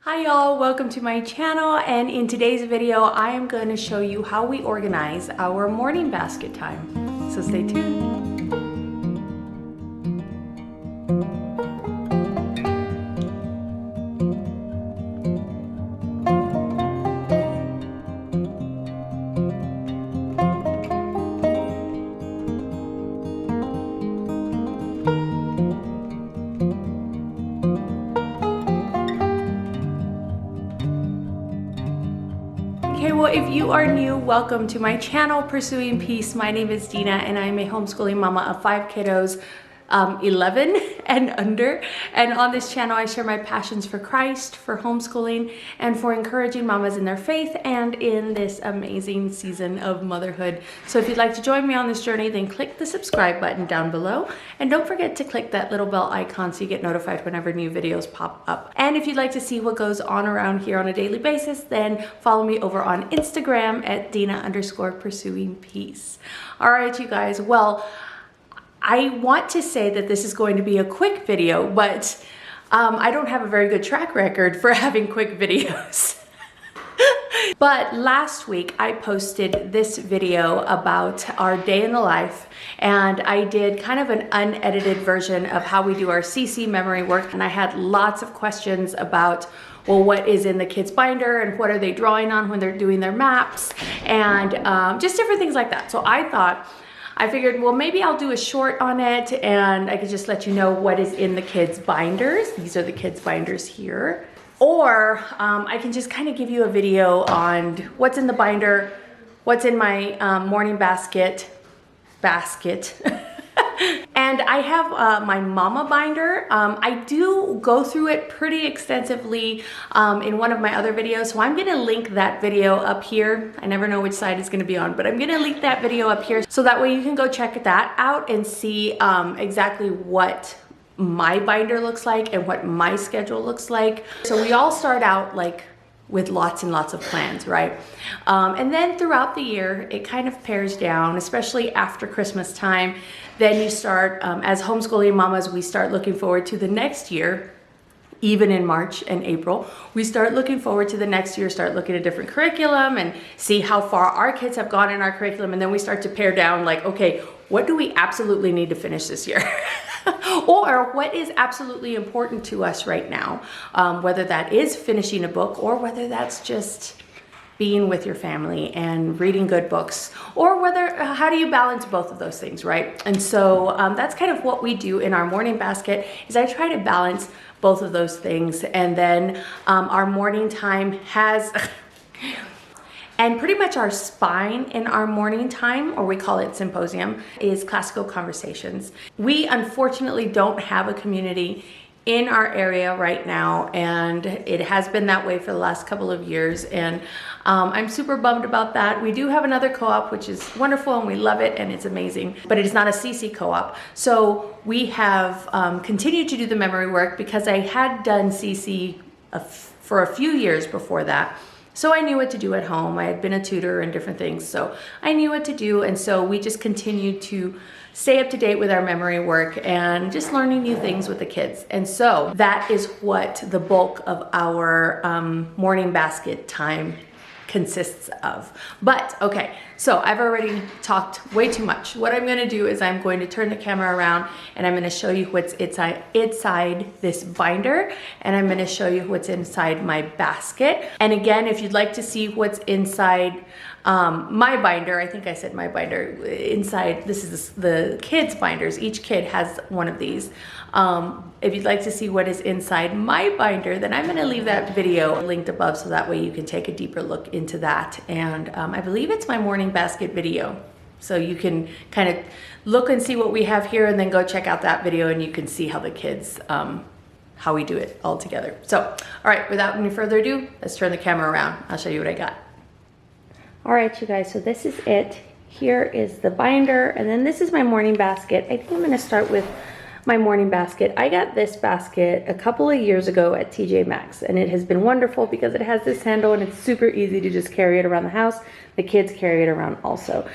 Hi y'all, welcome to my channel, and in today's video I am going to show you how we organize our morning basket time. So stay tuned. Okay, well, if you are new, welcome to my channel, Pursuing Peace. My name is Dina, and I'm a homeschooling mama of 5 kiddos, 11 and under. And on this channel, I share my passions for Christ, for homeschooling, and for encouraging mamas in their faith and in this amazing season of motherhood. So if you'd like to join me on this journey, then click the subscribe button down below. And don't forget to click that little bell icon so you get notified whenever new videos pop up. And if you'd like to see what goes on around here on a daily basis, then follow me over on Instagram at Dina_Pursuing Peace. All right, you guys. Well, I want to say that this is going to be a quick video, but I don't have a very good track record for having quick videos. But last week I posted this video about our day in the life, and I did kind of an unedited version of how we do our CC memory work, and I had lots of questions about, well, what is in the kids' binder and what are they drawing on when they're doing their maps, and just different things like that. So I figured, well, maybe I'll do a short on it and I could just let you know what is in the kids' binders. These are the kids' binders here. Or I can just kind of give you a video on what's in the binder, what's in my morning basket. And I have my mama binder. I do go through it pretty extensively in one of my other videos, so I'm gonna link that video up here. I never know which side it's gonna be on, but I'm gonna link that video up here so that way you can go check that out and see exactly what my binder looks like and what my schedule looks like. So we all start out like with lots and lots of plans, right? And then throughout the year, it kind of pares down, especially after Christmas time. Then you start, as homeschooling mamas, we start looking forward to the next year. Even in March and April, we start looking forward to the next year, start looking at different curriculum and see how far our kids have gone in our curriculum. And then we start to pare down like, okay, what do we absolutely need to finish this year? Or what is absolutely important to us right now, whether that is finishing a book or whether that's just being with your family and reading good books, or how do you balance both of those things, right? And so that's kind of what we do in our morning basket, is I try to balance both of those things. And then our morning time has and pretty much our spine in our morning time, or we call it symposium, is classical conversations. We unfortunately don't have a community in our area right now, and it has been that way for the last couple of years, and I'm super bummed about that. We do have another co-op, which is wonderful, and we love it, and it's amazing, but it is not a CC co-op. So we have continued to do the memory work because I had done CC for a few years before that. So I knew what to do at home. I had been a tutor and different things, so I knew what to do, and so we just continued to stay up to date with our memory work and just learning new things with the kids. And so that is what the bulk of our morning basket time consists of. But okay, so I've already talked way too much. What I'm gonna do is I'm going to turn the camera around and I'm gonna show you what's inside this binder, and I'm gonna show you what's inside my basket. And again, if you'd like to see what's inside my binder, I think I said my binder, inside, this is the kids' binders. Each kid has one of these. If you'd like to see what is inside my binder, then I'm gonna leave that video linked above so that way you can take a deeper look into that. And I believe it's my morning basket video. So you can kind of look and see what we have here and then go check out that video and you can see how the kids, how we do it all together. So, all right, without any further ado, let's turn the camera around. I'll show you what I got. All right, you guys, so this is it. Here is the binder, and then this is my morning basket. I think I'm gonna start with my morning basket. I got this basket a couple of years ago at TJ Maxx, and it has been wonderful because it has this handle and it's super easy to just carry it around the house. The kids carry it around also.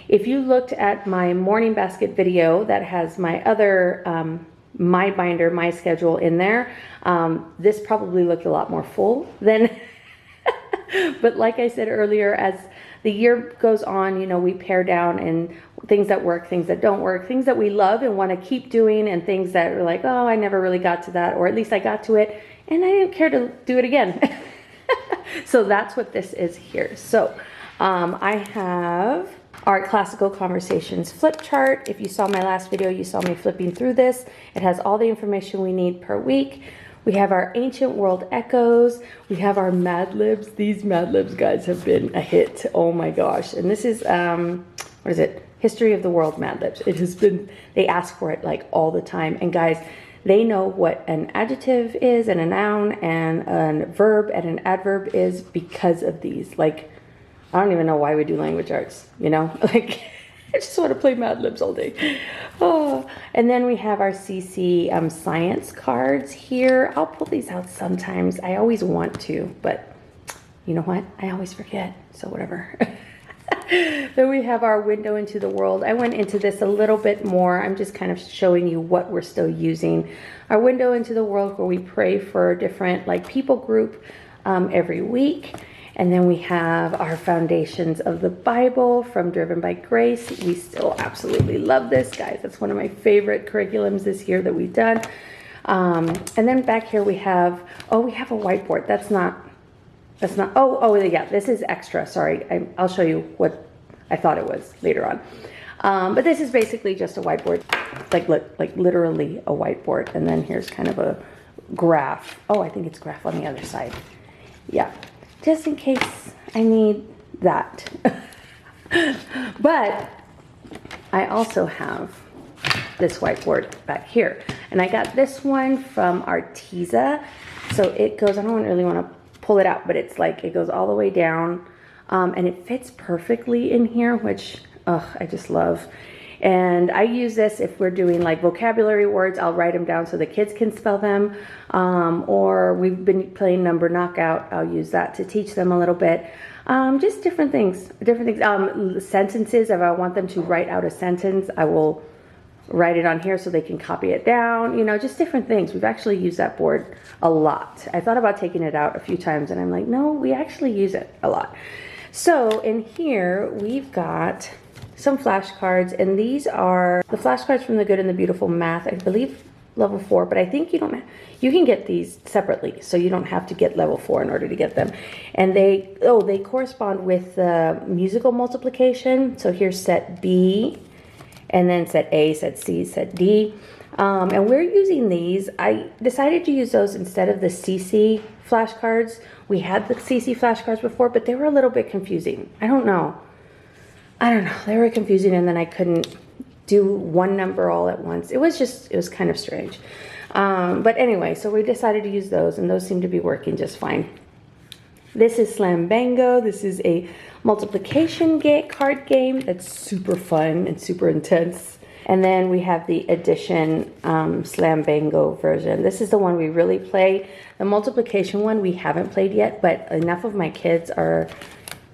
If you looked at my morning basket video that has my other my binder, my schedule in there, this probably looked a lot more full than, but like I said earlier, as the year goes on, you know, we pare down, and things that work, things that don't work, things that we love and want to keep doing, and things that are like, oh, I never really got to that, or at least I got to it and I didn't care to do it again. So that's what this is here. So I have our classical conversations flip chart. If you saw my last video, you saw me flipping through this. It has all the information we need per week. We have our ancient world echoes. We have our Mad Libs. These Mad Libs, guys, have been a hit. Oh my gosh. And this is, what is it? History of the World Mad Libs. It has been, they ask for it like all the time. And guys, they know what an adjective is and a noun and a verb and an adverb is because of these. Like, I don't even know why we do language arts, you know? Like, I just want to play Mad Libs all day. Oh, and then we have our CC science cards here. I'll pull these out sometimes. I always want to, but you know what? I always forget, so whatever. Then we have our window into the world. I went into this a little bit more. I'm just kind of showing you what we're still using. Our window into the world, where we pray for different like people group every week. And then we have our foundations of the Bible from Driven by Grace. We still absolutely love this, guys. That's one of my favorite curriculums this year that we've done. And then back here we have, oh, we have a whiteboard. That's not, oh yeah, this is extra. Sorry, I'll show you what I thought it was later on. But this is basically just a whiteboard, like literally a whiteboard. And then here's kind of a graph. Oh, I think it's graph on the other side. Yeah. Just in case I need that. But I also have this whiteboard back here. And I got this one from Arteza. So it goes, I don't really want to pull it out, but it's like, it goes all the way down. And it fits perfectly in here, which, I just love. And I use this if we're doing like vocabulary words. I'll write them down so the kids can spell them. Or we've been playing number knockout. I'll use that to teach them a little bit. Just different things. Sentences, if I want them to write out a sentence, I will write it on here so they can copy it down. You know, just different things. We've actually used that board a lot. I thought about taking it out a few times and I'm like, no, we actually use it a lot. So in here, we've got some flashcards, and these are the flashcards from the Good and the Beautiful Math, I believe level 4, but I think you can get these separately, so you don't have to get level 4 in order to get them. And they correspond with the musical multiplication. So here's set B, and then set A, set C, set D. And we're using these. I decided to use those instead of the CC flashcards. We had the CC flashcards before, but they were a little bit confusing. I don't know. They were confusing, and then I couldn't do one number all at once. It was kind of strange. But anyway, so we decided to use those, and those seem to be working just fine. This is Slam Bango. This is a multiplication card game that's super fun and super intense. And then we have the addition Slam Bango version. This is the one we really play. The multiplication one we haven't played yet, but enough of my kids are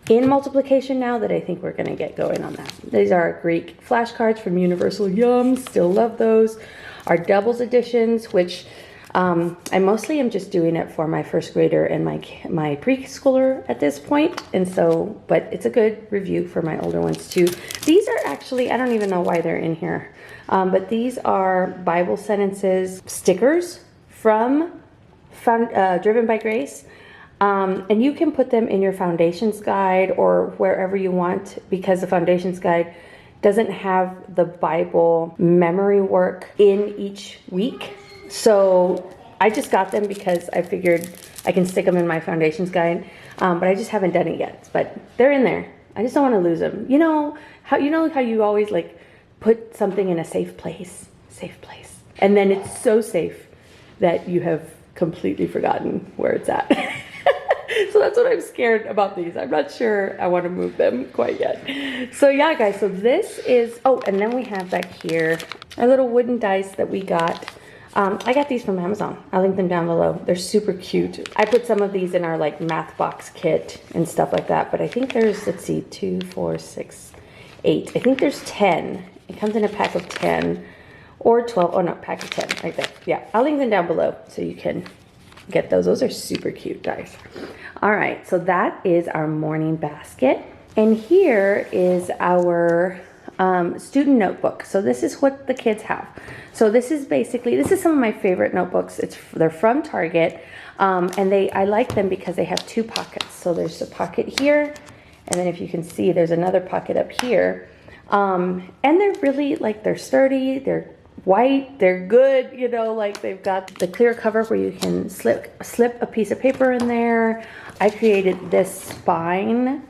in multiplication now that I think we're going to get going on that. These are our Greek flashcards from Universal Yum. Still love those. Our doubles editions, which I mostly am just doing it for my first grader and my preschooler at this point. And so, but it's a good review for my older ones too. These are actually, I don't even know why they're in here. But these are Bible sentences stickers from Driven by Grace. And you can put them in your foundations guide or wherever you want, because the foundations guide doesn't have the Bible memory work in each week. So I just got them because I figured I can stick them in my foundations guide, but I just haven't done it yet. But they're in there. I just don't want to lose them. You know how you always like put something in a safe place, and then it's so safe that you have completely forgotten where it's at. So that's what I'm scared about these. I'm not sure I want to move them quite yet. So yeah, guys, so this is, oh, and then we have back here our little wooden dice that we got. I got these from Amazon. I'll link them down below. They're super cute. I put some of these in our like math box kit and stuff like that, but I think there's, let's see, 2, 4, 6, 8. I think there's 10. It comes in a pack of 10. or 12. Oh no, pack of 10 right there. Yeah, I'll link them down below so you can get those. Those are super cute, guys. All right, so that is our morning basket. And here is our student notebook. So this is what the kids have. So this is some of my favorite notebooks. They're from Target, and I like them because they have two pockets. So there's a pocket here, and then if you can see, there's another pocket up here. And they're really they're sturdy, they're white, they're good, you know, like they've got the clear cover where you can slip a piece of paper in there. I created this spine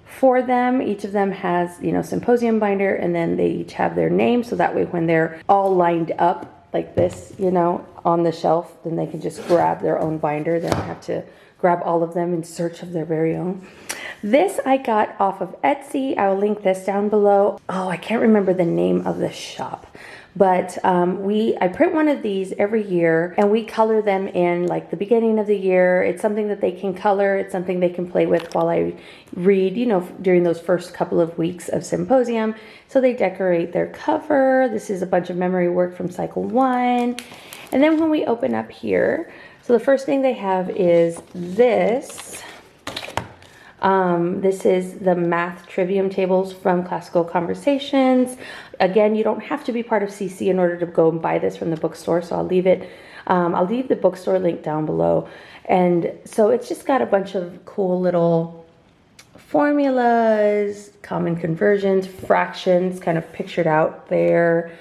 for them. Each of them has, you know, symposium binder, and then they each have their name, so that way when they're all lined up like this, you know, on the shelf, then they can just grab their own binder. They don't have to grab all of them in search of their very own. This I got off of Etsy. I will link this down below. Oh, I can't remember the name of the shop, but I print one of these every year, and we color them in like the beginning of the year. It's something that they can color. It's something they can play with while I read, you know, during those first couple of weeks of symposium. So they decorate their cover. This is a bunch of memory work from cycle 1. And then when we open up here, so the first thing they have is this. This is the math trivium tables from Classical Conversations. Again, you don't have to be part of CC in order to go and buy this from the bookstore, so I'll leave the bookstore link down below. And so it's just got a bunch of cool little formulas, common conversions, fractions kind of pictured out there.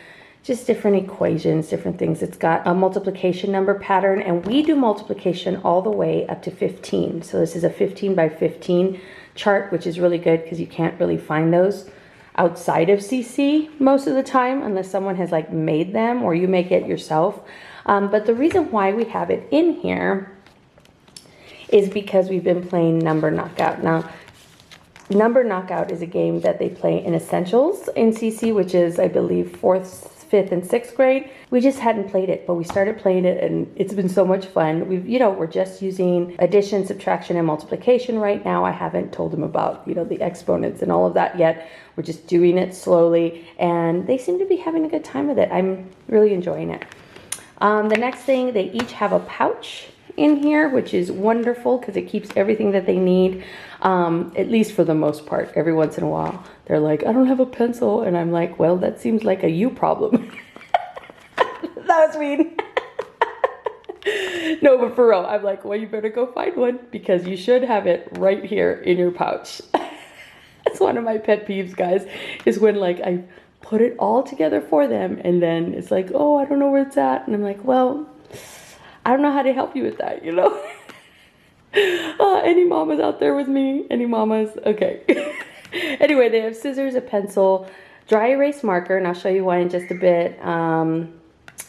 Just different equations, different things. It's got a multiplication number pattern, and we do multiplication all the way up to 15. So this is a 15 by 15 chart, which is really good because you can't really find those outside of CC most of the time unless someone has like made them or you make it yourself. But the reason why we have it in here is because we've been playing Number Knockout. Now, Number Knockout is a game that they play in Essentials in CC, which is, I believe, 4th, 5th, and 6th grade. We just hadn't played it, but we started playing it, and it's been so much fun. We're just using addition, subtraction, and multiplication right now. I haven't told them about, the exponents and all of that yet. We're just doing it slowly, and they seem to be having a good time with it. I'm really enjoying it. The next thing, they each have a pouch in here, which is wonderful because it keeps everything that they need, at least for the most part. Every once in a while they're like, I don't have a pencil, and I'm like, well, that seems like a you problem. That was mean. No, but for real, I'm like, well, you better go find one because you should have it right here in your pouch. That's one of my pet peeves, guys, is when I put it all together for them and then it's like, oh, I don't know where it's at, and I'm like, well, I don't know how to help you with that, Any mamas out there with me? Any mamas? Okay. Anyway, they have scissors, a pencil, dry erase marker, and I'll show you one in just a bit.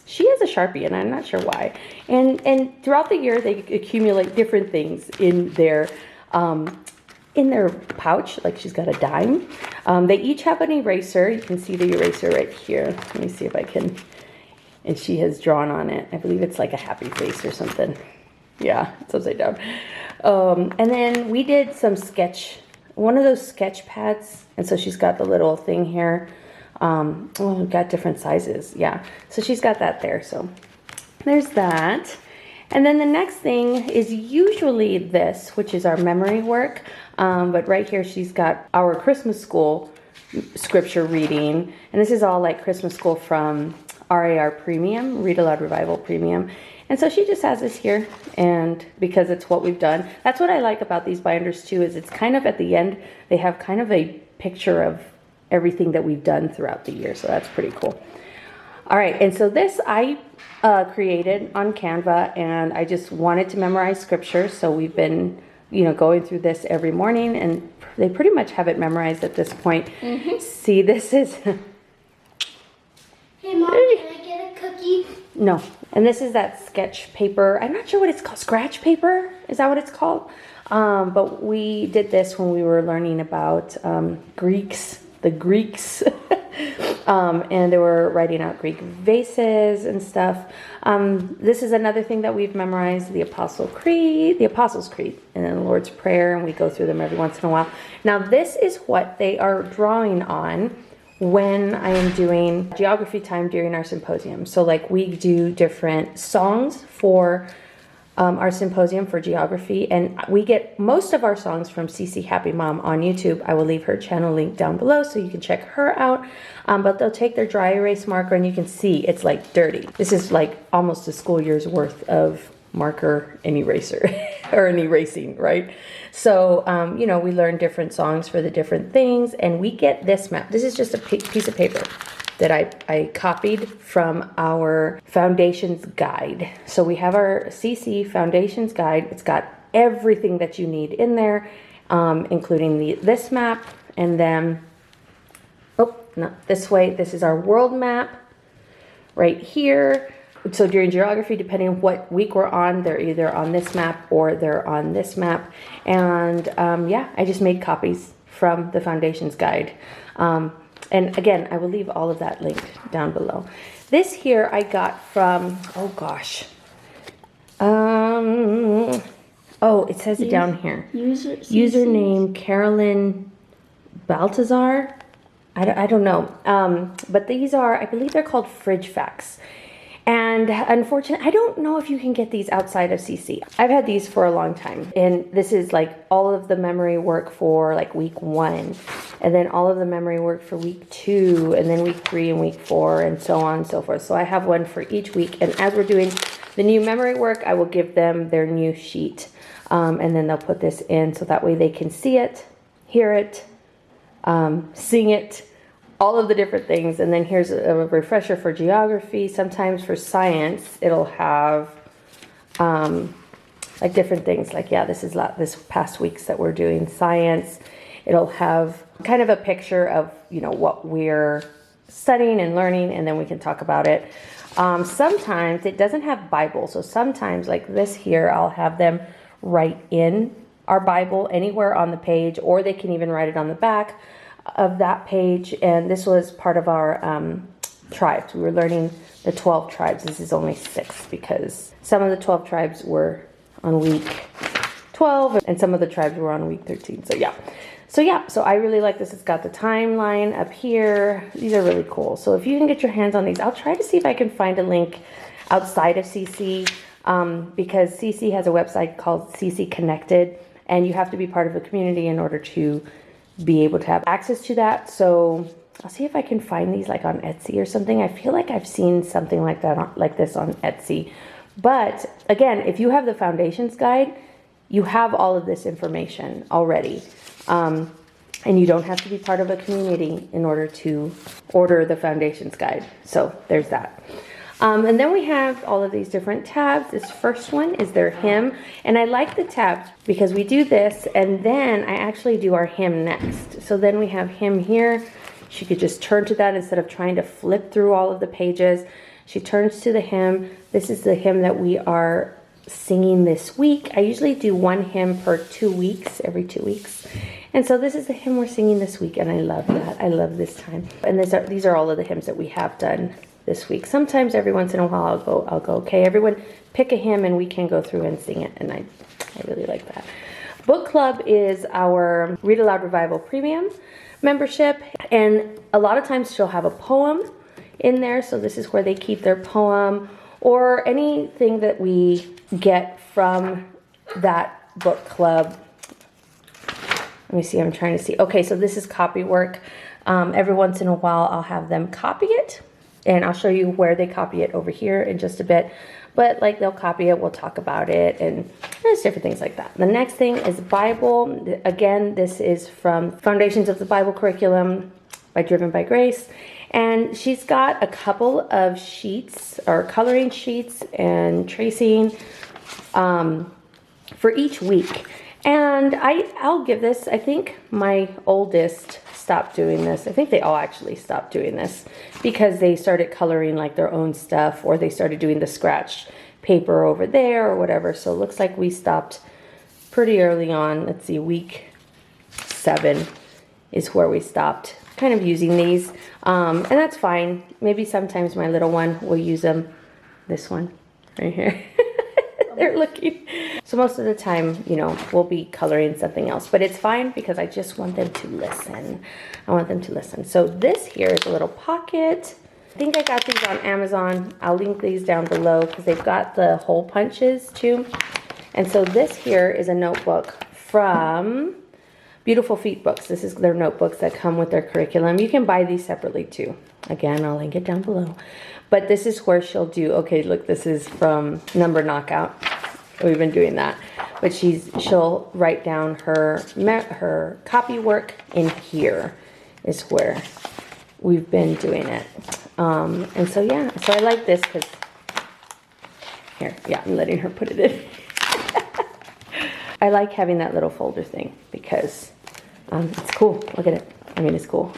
She has a Sharpie, and I'm not sure why. And throughout the year, they accumulate different things in their pouch. Like she's got a dime. They each have an eraser. You can see the eraser right here. Let me see if I can. And she has drawn on it. I believe it's like a happy face or something. Yeah, it's upside down. And then we did one of those sketch pads. And so she's got the little thing here. We've got different sizes. Yeah, so she's got that there. So there's that. And then the next thing is usually this, which is our memory work. But right here, she's got our Christmas school scripture reading. And this is all like Christmas school from RAR Premium, Read Aloud Revival Premium. And so she just has this here, and because it's what we've done. That's what I like about these binders too, is it's kind of at the end, they have kind of a picture of everything that we've done throughout the year. So that's pretty cool. All right, and so this I created on Canva, and I just wanted to memorize scripture. So we've been, going through this every morning, and they pretty much have it memorized at this point. Mm-hmm. See, this is... Hey, Mom, can I get a cookie? No. And this is that sketch paper. I'm not sure what it's called. Scratch paper? Is that what it's called? But we did this when we were learning about the Greeks. And they were writing out Greek vases and stuff. This is another thing that we've memorized, the Apostles' Creed, and then the Lord's Prayer, and we go through them every once in a while. Now, this is what they are drawing on when I am doing geography time during our symposium. So like we do different songs for our symposium for geography, and we get most of our songs from CC Happy Mom on YouTube. I will leave her channel link down below so you can check her out. But they'll take their dry erase marker and you can see it's like dirty. This is like almost a school year's worth of marker and eraser or an erasing, right? So, you know, we learn different songs for the different things, and we get this map. This is just a piece of paper that I copied from our foundations guide. So we have our CC foundations guide. It's got everything that you need in there, including this map, and then, oh, not this way. This is our world map right here. So during geography, depending on what week we're on, they're either on this map or they're on this map. And yeah, I just made copies from the foundations guide. And again, I will leave all of that linked down below. This here I got from, oh gosh. Oh, it says it down here. Username Carolyn Baltazar. I don't know. But these are, I believe they're called fridge facts. And unfortunately, I don't know if you can get these outside of CC. I've had these for a long time. And this is like all of the memory work for like week 1. And then all of the memory work for week 2. And then week 3 and week 4 and so on and so forth. So I have one for each week. And as we're doing the new memory work, I will give them their new sheet. And then they'll put this in so that way they can see it, hear it, sing it, all of the different things. And then here's a refresher for geography. Sometimes for science, it'll have like different things. Like, yeah, this is this past weeks that we're doing science. It'll have kind of a picture of, you know, what we're studying and learning, and then we can talk about it. Sometimes it doesn't have Bible. So sometimes like this here, I'll have them write in our Bible anywhere on the page, or they can even write it on the back of that page. And this was part of our tribes. We were learning the 12 tribes. This is only 6 because some of the 12 tribes were on week 12 and some of the tribes were on week 13. So I really like this. It's got the timeline up here. These are really cool. So if you can get your hands on these, I'll try to see if I can find a link outside of CC, because CC has a website called CC Connected, and you have to be part of a community in order to be able to have access to that. So I'll see if I can find these like on Etsy or something. I feel like I've seen something like that, like this on Etsy. But again, if you have the foundations guide, you have all of this information already. And you don't have to be part of a community in order to order the foundations guide. So there's that. And then we have all of these different tabs. This first one is their hymn. And I like the tabs because we do this and then I actually do our hymn next. So then we have hymn here. She could just turn to that instead of trying to flip through all of the pages. She turns to the hymn. This is the hymn that we are singing this week. I usually do one hymn per 2 weeks, every 2 weeks. And so this is the hymn we're singing this week, and I love that. I love this time. And these are all of the hymns that we have done this week. Sometimes every once in a while I'll go, okay, everyone pick a hymn and we can go through and sing it. And I really like that. Book Club is our Read Aloud Revival Premium membership. And a lot of times she'll have a poem in there. So this is where they keep their poem or anything that we get from that book club. Let me see, I'm trying to see. Okay, so this is copy work. Every once in a while I'll have them copy it. And I'll show you where they copy it over here in just a bit. But like they'll copy it, we'll talk about it, and there's different things like that. The next thing is Bible. Again, this is from Foundations of the Bible Curriculum by Driven by Grace. And she's got a couple of sheets or coloring sheets and tracing for each week. And I'll give this, I think my oldest stopped doing this. I think they all actually stopped doing this because they started coloring like their own stuff, or they started doing the scratch paper over there or whatever. So it looks like we stopped pretty early on. Let's see, week 7 is where we stopped kind of using these. And that's fine. Maybe sometimes my little one will use them. This one right here. They're looking. So So most of the time, you know, we'll be coloring something else, but it's fine because I just want them to listen. I want them to listen. So this here is a little pocket. I think I got these on Amazon. I'll link these down below because they've got the hole punches too. And so this here is a notebook from Beautiful Feet Books. This is their notebooks that come with their curriculum. You can buy these separately too. Again, I'll link it down below. But this is where she'll do, okay, look, this is from Number Knockout. We've been doing that. But she'll write down her copy work in here is where we've been doing it. And so, yeah, so I like this because, here, yeah, I'm letting her put it in. I like having that little folder thing because it's cool. Look at it. I mean, it's cool.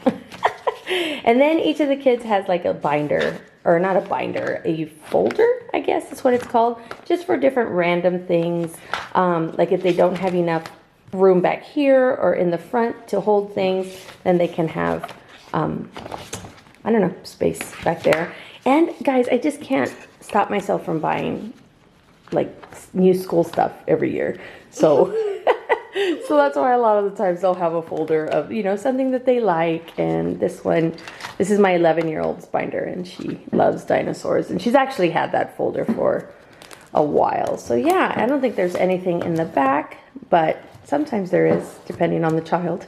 And then each of the kids has like a binder, or not a binder, a folder, I guess is what it's called, just for different random things. Like if they don't have enough room back here or in the front to hold things, then they can have, I don't know, space back there. And guys, I just can't stop myself from buying like new school stuff every year. So so that's why a lot of the times they'll have a folder of, you know, something that they like. And this is my 11-year-old's binder, and she loves dinosaurs. And she's actually had that folder for a while. So yeah, I don't think there's anything in the back, but sometimes there is, depending on the child.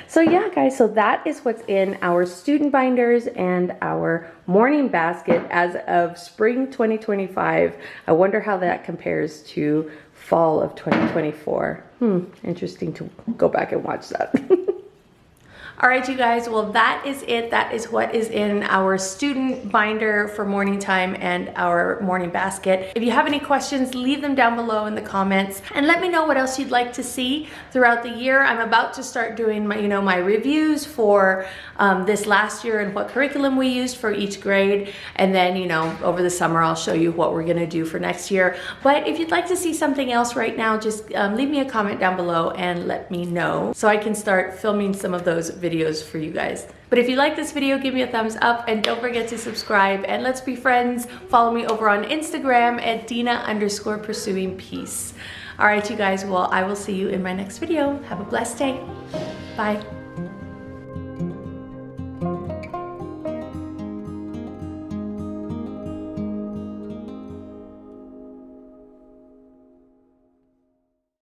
So yeah, guys, so that is what's in our student binders and our morning basket as of spring 2025. I wonder how that compares to fall of 2024. Interesting to go back and watch that. All right, you guys, well, that is it. That is what is in our student binder for morning time and our morning basket. If you have any questions, leave them down below in the comments and let me know what else you'd like to see throughout the year. I'm about to start doing my, my reviews for this last year and what curriculum we used for each grade. And then, over the summer, I'll show you what we're gonna do for next year. But if you'd like to see something else right now, just leave me a comment down below and let me know so I can start filming some of those videos for you guys. But if you like this video, give me a thumbs up and don't forget to subscribe, and let's be friends. Follow me over on Instagram at Dina_pursuing peace. All right, you guys, well, I will see you in my next video. Have a blessed day. Bye.